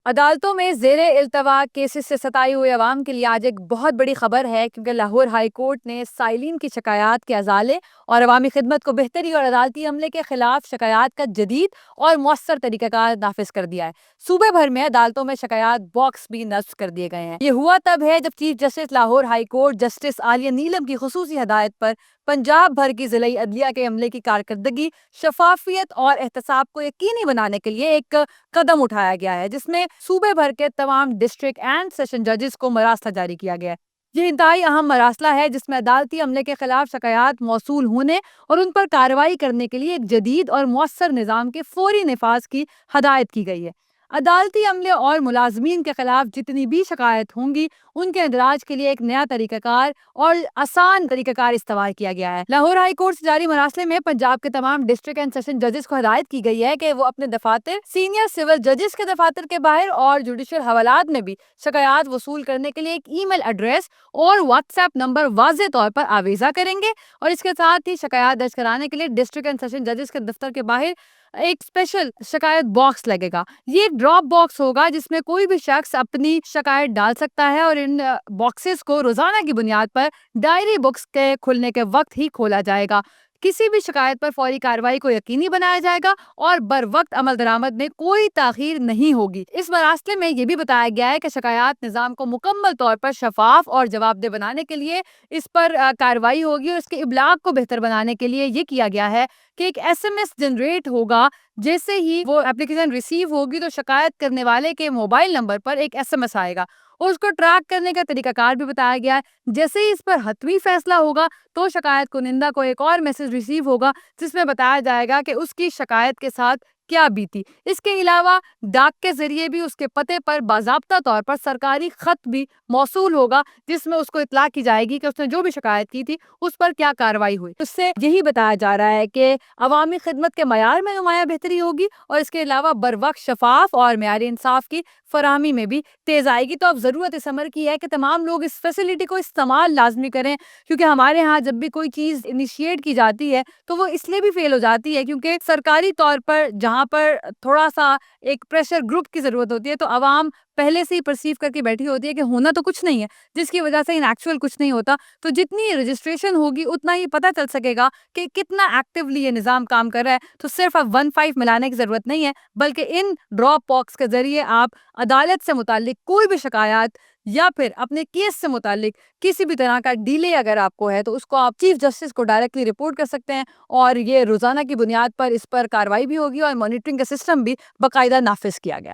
عدالتوں میں زیر التوا کیسز سے ستائی ہوئے عوام کے لیے آج ایک بہت بڑی خبر ہے، کیونکہ لاہور ہائی کورٹ نے سائلین کی شکایات کے ازالے اور عوامی خدمت کو بہتری اور عدالتی عملے کے خلاف شکایات کا جدید اور مؤثر طریقہ کار نافذ کر دیا ہے۔ صوبے بھر میں عدالتوں میں شکایات باکس بھی نصب کر دیے گئے ہیں۔ یہ ہوا تب ہے جب chief justice Lahore high court justice Aliya Neelam کی خصوصی ہدایت پر پنجاب بھر کی ضلعی عدلیہ کے عملے کی کارکردگی، شفافیت اور احتساب کو یقینی بنانے کے لیے ایک قدم اٹھایا گیا ہے، جس میں صوبے بھر کے تمام ڈسٹرکٹ اینڈ سیشن ججز کو مراسلہ جاری کیا گیا ہے۔ یہ انتہائی اہم مراسلہ ہے جس میں عدالتی عملے کے خلاف شکایات موصول ہونے اور ان پر کارروائی کرنے کے لیے ایک جدید اور مؤثر نظام کے فوری نفاذ کی ہدایت کی گئی ہے۔ عدالتی عملے اور ملازمین کے خلاف جتنی بھی شکایت ہوں گی، ان کے اندراج کے لیے ایک نیا طریقہ کار اور آسان طریقہ کار استوار کیا گیا ہے۔ لاہور ہائی کورٹ سے جاری مراسلے میں پنجاب کے تمام ڈسٹرکٹ اینڈ سیشن ججز کو ہدایت کی گئی ہے کہ وہ اپنے دفاتر، سینئر سول ججز کے دفاتر کے باہر اور جوڈیشل حوالات میں بھی شکایات وصول کرنے کے لیے ایک ای میل ایڈریس اور واٹس ایپ نمبر واضح طور پر آویزہ کریں گے، اور اس کے ساتھ ہی شکایات درج کرانے کے لیے ڈسٹرکٹ اینڈ سیشن ججز کے دفتر کے باہر ایک اسپیشل شکایت باکس لگے گا۔ یہ ایک ڈراپ باکس ہوگا جس میں کوئی بھی شخص اپنی شکایت ڈال سکتا ہے، اور ان باکسز کو روزانہ کی بنیاد پر ڈائری بکس کے کھلنے کے وقت ہی کھولا جائے گا۔ کسی بھی شکایت پر فوری کارروائی کو یقینی بنایا جائے گا اور بر وقت عمل درآمد میں کوئی تاخیر نہیں ہوگی۔ اس مراسلے میں یہ بھی بتایا گیا ہے کہ شکایات نظام کو مکمل طور پر شفاف اور جواب دہ بنانے کے لیے اس پر کارروائی ہوگی، اور اس کے ابلاغ کو بہتر بنانے کے لیے یہ کیا گیا ہے کہ ایک ایس ایم ایس جنریٹ ہوگا۔ جیسے ہی وہ اپلیکیشن ریسیو ہوگی تو شکایت کرنے والے کے موبائل نمبر پر ایک ایس ایم ایس آئے گا، اور اس کو ٹریک کرنے کا طریقہ کار بھی بتایا گیا ہے۔ جیسے ہی اس پر حتمی فیصلہ ہوگا تو شکایت کنندہ کو ایک اور میسج ریسیو ہوگا جس میں بتایا جائے گا کہ اس کی شکایت کے ساتھ کیا بیتی۔ اس کے علاوہ ڈاک کے ذریعے بھی اس کے پتے پر باضابطہ طور پر سرکاری خط بھی موصول ہوگا، جس میں اس کو اطلاع کی جائے گی کہ اس نے جو بھی شکایت کی تھی اس پر کیا کارروائی ہوئی۔ اس سے یہی بتایا جا رہا ہے کہ عوامی خدمت کے معیار میں نمایاں بہتری ہوگی، اور اس کے علاوہ بر وقت شفاف اور معیاری انصاف کی فراہمی میں بھی تیز آئے گی۔ تو اب ضرورت اس امر کی ہے کہ تمام لوگ اس فیسلٹی کو استعمال لازمی کریں، کیونکہ ہمارے ہاں جب بھی کوئی چیز انیشیٹ کی جاتی ہے تو وہ اس لیے بھی فیل ہو جاتی ہے کیونکہ سرکاری طور پر جہاں پر تھوڑا سا ایک پریشر گروپ کی ضرورت ہوتی ہے تو عوام پہلے سے ہی پرسیو کر کے بیٹھی ہوتی ہے کہ ہونا تو کچھ نہیں ہے، جس کی وجہ سے ان ایکچوئل کچھ نہیں ہوتا۔ تو جتنی رجسٹریشن ہوگی اتنا ہی پتہ چل سکے گا کہ کتنا ایکٹیولی یہ نظام کام کر رہا ہے۔ تو صرف اب 15 ملانے کی ضرورت نہیں ہے، بلکہ ان ڈراپ باکس کے ذریعے آپ عدالت سے متعلق کوئی بھی شکایات یا پھر اپنے کیس سے متعلق کسی بھی طرح کا ڈیلے اگر آپ کو ہے تو اس کو آپ چیف جسٹس کو ڈائریکٹلی رپورٹ کر سکتے ہیں، اور یہ روزانہ کی بنیاد پر اس پر کارروائی بھی ہوگی اور مانیٹرنگ کا سسٹم بھی باقاعدہ نافذ کیا گیا ہے۔